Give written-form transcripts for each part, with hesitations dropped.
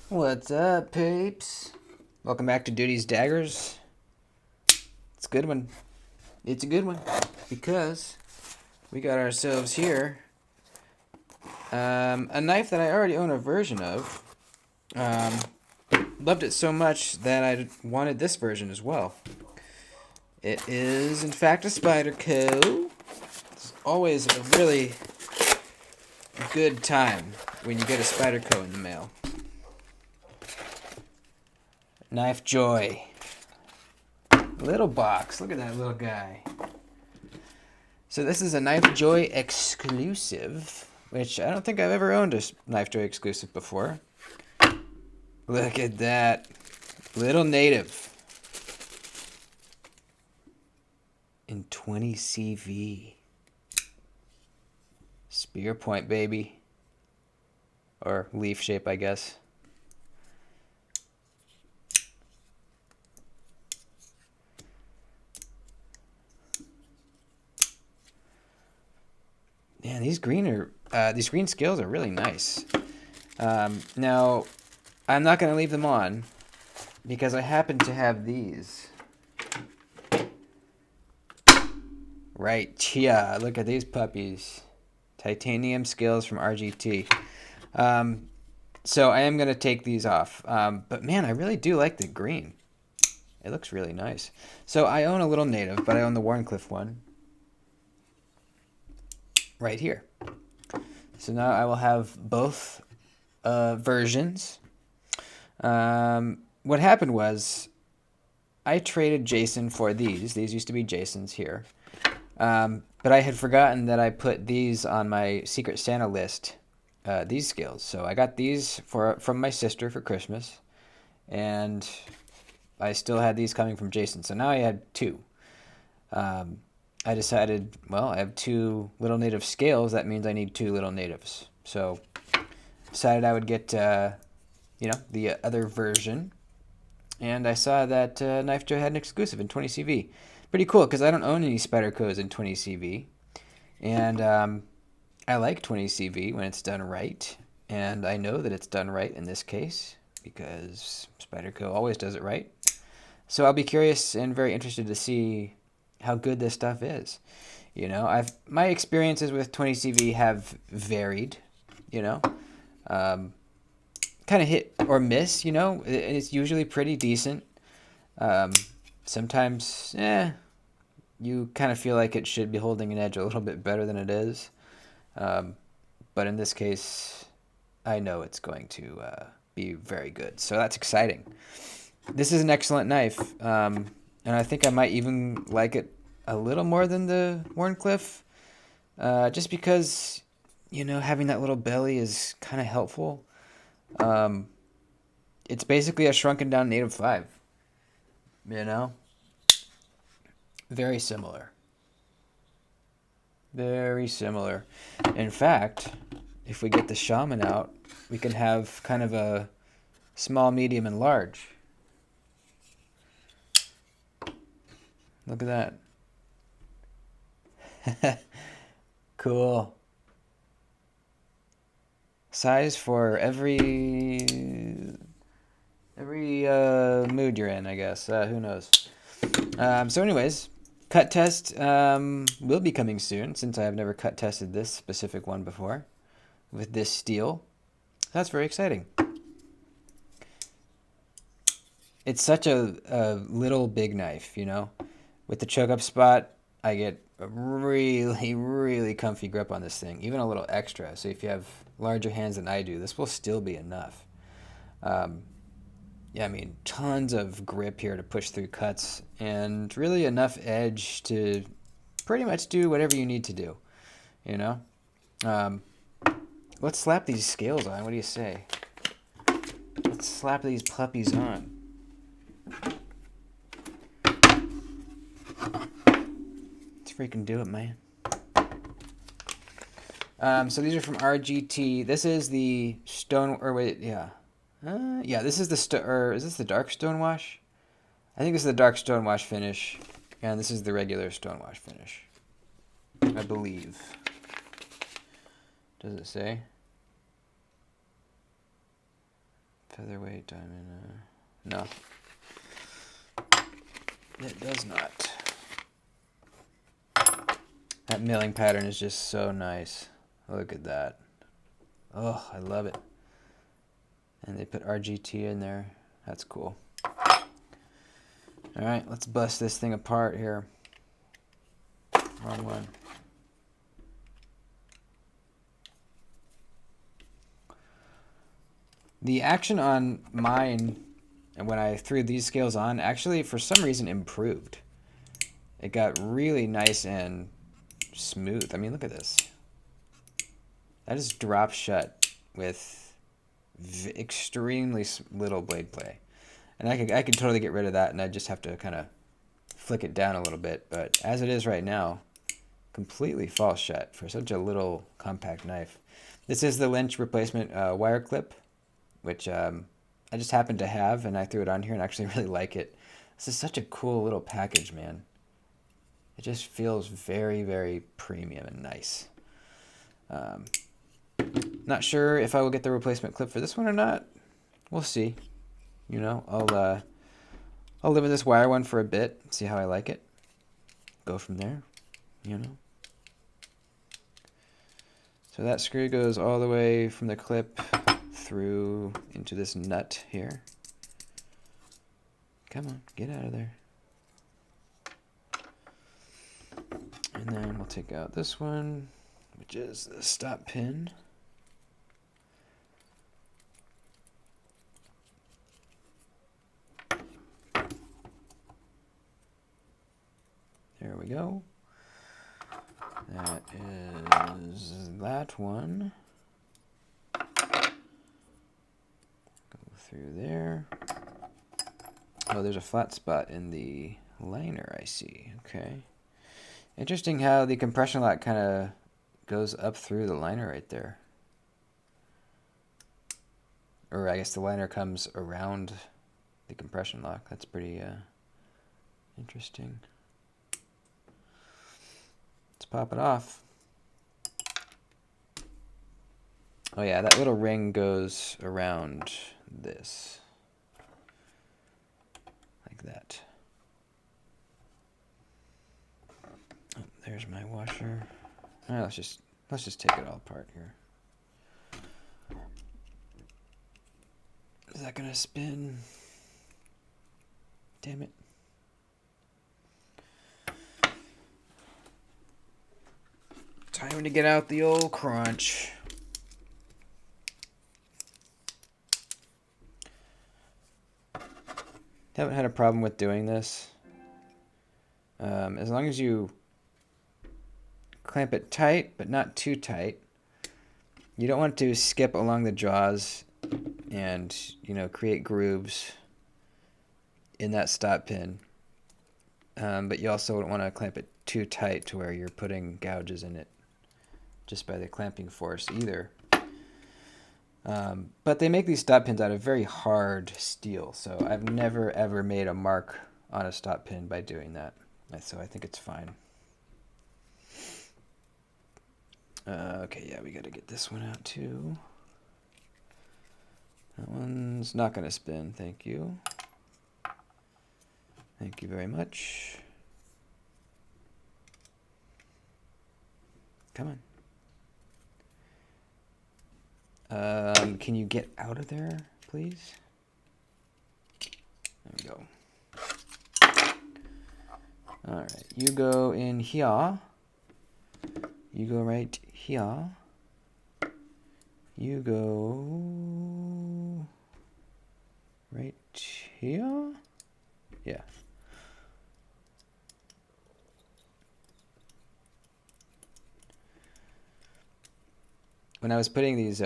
What's up, peeps? Welcome back to Duty's Daggers. It's a good one. It's a good one because we got ourselves here a knife that I already own a version of. Um, Loved it so much that I wanted this version as well. It is, in fact, a Spyderco. It's always a really good time when you get a Spyderco in the mail. Knife Joy. Little box. Look at that little guy. So this is a Knife Joy exclusive, which I don't think I've ever owned a Knife Joy exclusive before. Look at that. Little native. In 20 CV. Spear point, baby. Or leaf shape, I guess. Man, these green scales are really nice. Now, I'm not going to leave them on because I happen to have these. Right here. Look at these puppies. Titanium scales from RGT. So I am going to take these off. But man, I really do like the green. It looks really nice. So I own a little native, but I own the Warncliffe one. Right here. So now I will have both versions. What happened was I traded Jason for these. These used to be Jason's here. But I had forgotten that I put these on my Secret Santa list, these scales. So I got these from my sister for Christmas, and I still had these coming from Jason. So now I had two. I decided, well, I have two little native scales. That means I need two little natives. So decided I would get, the other version. And I saw that Knife Joe had an exclusive in 20 CV. Pretty cool, because I don't own any Spydercos in 20 CV. And I like 20 CV when it's done right. And I know that it's done right in this case, because Spyderco always does it right. So I'll be curious and very interested to see how good this stuff is. My experiences with 20 CV have varied, kind of hit or miss, it's usually pretty decent. Sometimes, you kind of feel like it should be holding an edge a little bit better than it is. But in this case, I know it's going to be very good. So that's exciting. This is an excellent knife. And I think I might even like it a little more than the Warncliffe. Just because, having that little belly is kind of helpful. It's basically a shrunken down native 5. Very similar. Very similar. In fact, if we get the shaman out, we can have kind of a small, medium, and large. Look at that. Cool. Size for every mood you're in, I guess. Who knows? So anyways, cut test will be coming soon, since I have never cut tested this specific one before with this steel. That's very exciting. It's such a little big knife, With the choke up spot, I get a really, really comfy grip on this thing, even a little extra. So if you have larger hands than I do, this will still be enough. Tons of grip here to push through cuts, and really enough edge to pretty much do whatever you need to do, Let's slap these scales on. What do you say? Let's slap these puppies on. Let's freaking do it, man. So these are from RGT. This is the stone, or wait, yeah. This is is this the dark stonewash? I think this is the dark stonewash finish, and this is the regular stonewash finish, I believe. Does it say? Featherweight diamond. No. It does not. That milling pattern is just so nice. Look at that. Oh, I love it. And they put RGT in there. That's cool. All right, let's bust this thing apart here. Wrong one. The action on mine, and when I threw these scales on, actually for some reason improved. It got really nice and smooth. I mean, look at this. That is drop shut with extremely little blade play. And I could totally get rid of that, and I just have to kind of flick it down a little bit. But as it is right now, completely falls shut for such a little compact knife. This is the Lynch replacement wire clip, which I just happened to have, and I threw it on here and actually really like it. This is such a cool little package, man. It just feels very, very premium and nice. Not sure if I will get the replacement clip for this one or not. We'll see. You know, I'll live with this wire one for a bit, see how I like it. Go from there, you know. So that screw goes all the way from the clip through into this nut here. Come on, get out of there. And then we'll take out this one, which is the stop pin. There we go. That is that one. Go through there. Oh, there's a flat spot in the liner, I see. Okay. Interesting how the compression lock kind of goes up through the liner right there. Or I guess the liner comes around the compression lock. That's pretty interesting. Let's pop it off. Oh yeah, that little ring goes around this. Like that. Oh, there's my washer. All right, let's just take it all apart here. Is that gonna spin? Damn it. Time to get out the old crunch. Haven't had a problem with doing this. As long as you clamp it tight, but not too tight. You don't want to skip along the jaws and, you know, create grooves in that stop pin. But you also don't want to clamp it too tight to where you're putting gouges in it just by the clamping force either. But they make these stop pins out of very hard steel, so I've never ever made a mark on a stop pin by doing that. So I think it's fine. Okay, yeah, we got to get this one out too. That one's not going to spin, thank you. Thank you very much. Come on. Can you get out of there, please? There we go. All right, you go in here. You go right here. You go right here. Yeah. When I was putting these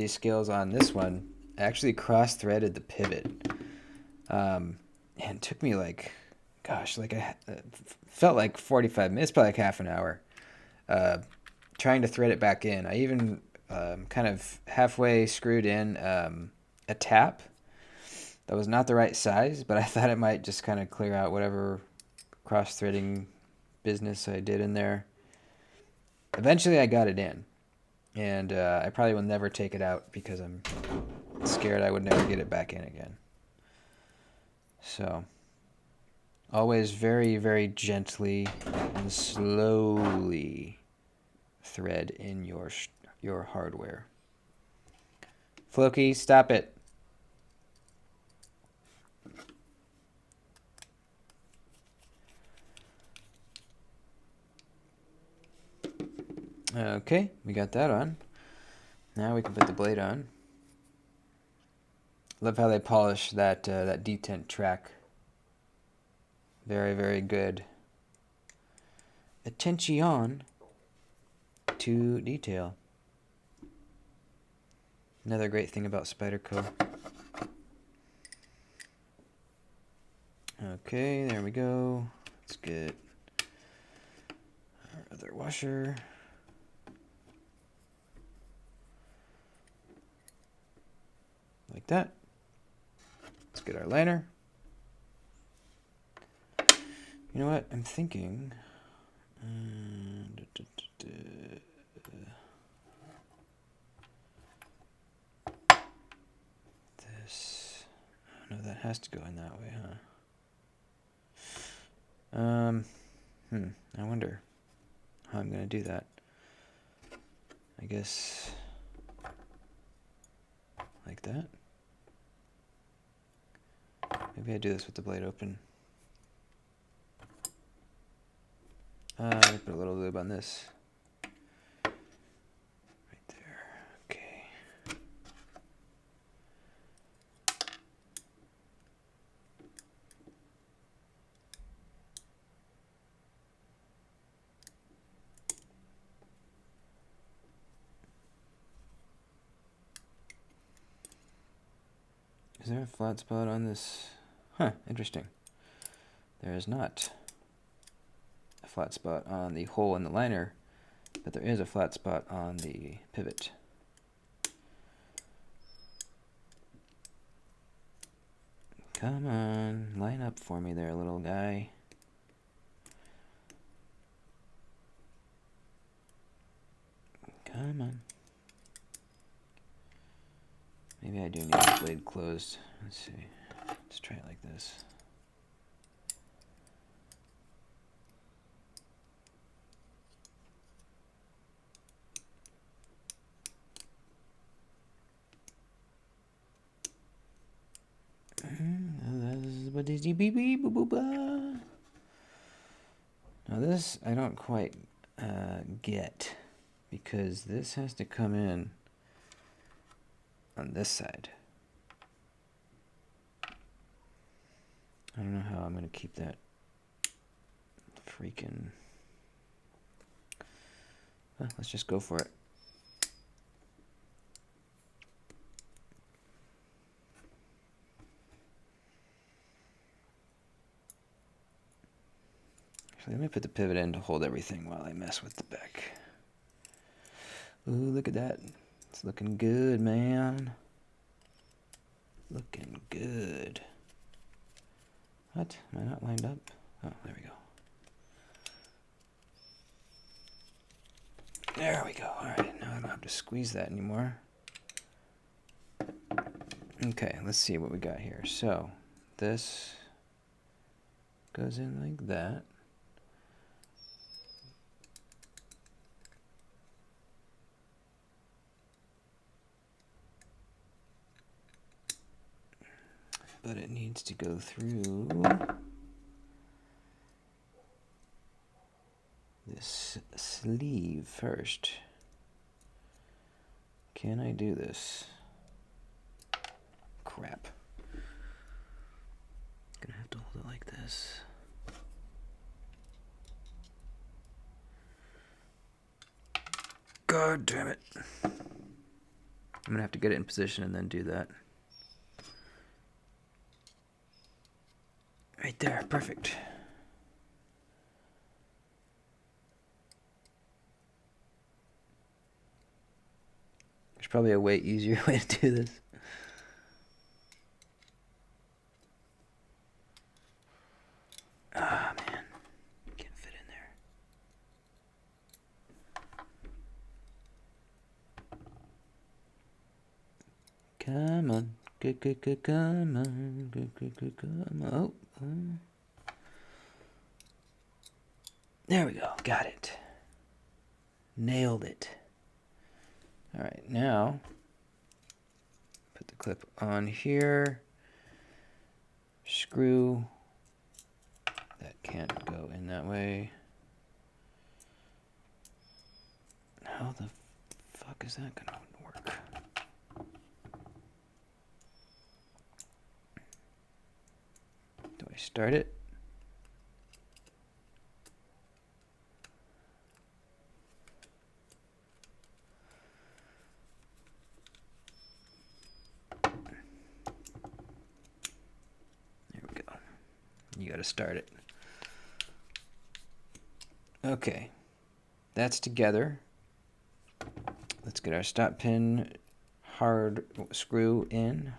scales on this one, I actually cross-threaded the pivot. And it took me like, gosh, like felt like 45 minutes, probably like half an hour, trying to thread it back in. I even kind of halfway screwed in a tap that was not the right size, but I thought it might just kind of clear out whatever cross-threading business I did in there. Eventually I got it in. And I probably will never take it out because I'm scared I would never get it back in again. So always very, very gently and slowly thread in your hardware. Floki, stop it. Okay, we got that on. Now we can put the blade on. Love how they polish that that detent track. Very, very good. Attention to detail. Another great thing about Spyderco. Okay, there we go. Let's get our other washer. Like that. Let's get our liner. You know what? I'm thinking. This. Oh, no, that has to go in that way, huh? I wonder how I'm gonna do that. I guess like that. Maybe I do this with the blade open. Let me put a little lube on this. Right there. Okay. Is there a flat spot on this? Huh, interesting. There is not a flat spot on the hole in the liner, but there is a flat spot on the pivot. Come on, line up for me there, little guy. Come on. Maybe I do need the blade closed. Let's see. Let's try it like this. Now this I don't quite get, because this has to come in on this side. I don't know how I'm going to keep that freaking... Well, let's just go for it. Actually, let me put the pivot in to hold everything while I mess with the back. Ooh, look at that. It's looking good, man. Looking good. What? Am I not lined up? Oh, there we go. There we go. Alright, now I don't have to squeeze that anymore. Okay, let's see what we got here. So, this goes in like that. But it needs to go through this sleeve first. Can I do this? Crap. Gonna have to hold it like this. God damn it. I'm gonna have to get it in position and then do that. Right there, perfect. There's probably a way easier way to do this. Ah, man. Can't fit in there. Come on. Good, good, good, come on. Good, good, good, come on. Oh. There we go. Got it. Nailed it. All right, now put the clip on here. Screw. That can't go in that way. How the fuck is that gonna work? Do I start it? There we go. You gotta start it. Okay, that's together. Let's get our stop pin hard screw in.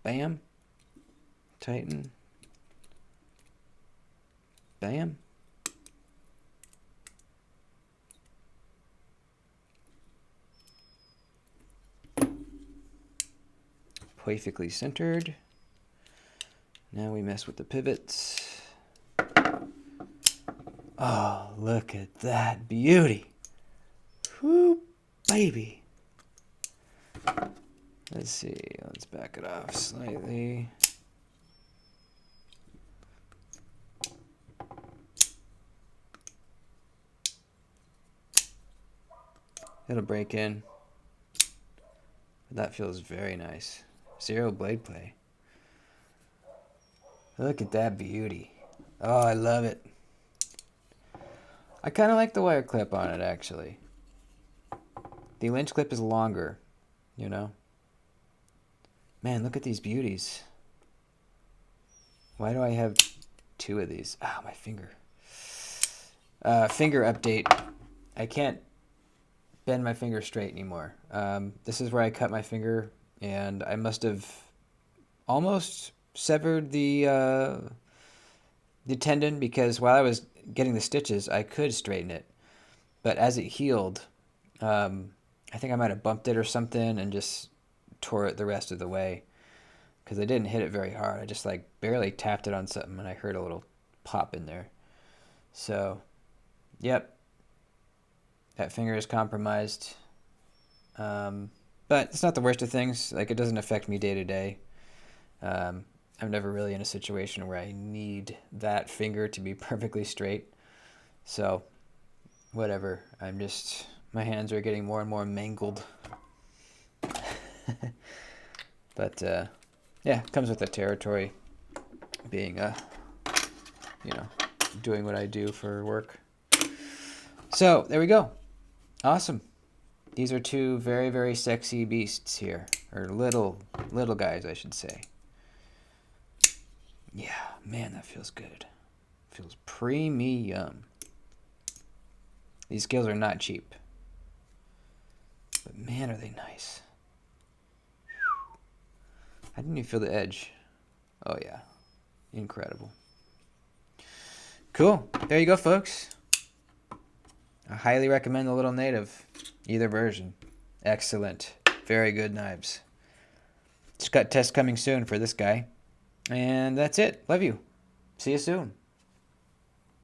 Bam. Tighten. Bam. Perfectly centered. Now we mess with the pivots. Oh, look at that beauty. Whoo, baby. Let's see. Let's back it off slightly. It'll break in. That feels very nice. Zero blade play. Look at that beauty. Oh, I love it. I kind of like the wire clip on it, actually. The Lynch clip is longer, you know? Man, look at these beauties. Why do I have two of these? Ah, my finger. Finger update. I can't bend my finger straight anymore. This is where I cut my finger, and I must have almost severed the tendon, because while I was getting the stitches, I could straighten it. But as it healed, I think I might have bumped it or something and just tore it the rest of the way, because I didn't hit it very hard. I just like barely tapped it on something and I heard a little pop in there. So, yep, that finger is compromised. But it's not the worst of things. Like, it doesn't affect me day to day. I'm never really in a situation where I need that finger to be perfectly straight. So, whatever. My hands are getting more and more mangled. But, yeah, it comes with the territory, being, doing what I do for work. So, there we go. Awesome. These are two very, very sexy beasts here. Or little guys, I should say. Yeah, man, that feels good. Feels premium. These scales are not cheap. But man, are they nice. I didn't even feel the edge. Oh, yeah. Incredible. Cool. There you go, folks. I highly recommend the Little Native. Either version. Excellent. Very good knives. Just got test coming soon for this guy. And that's it. Love you. See you soon.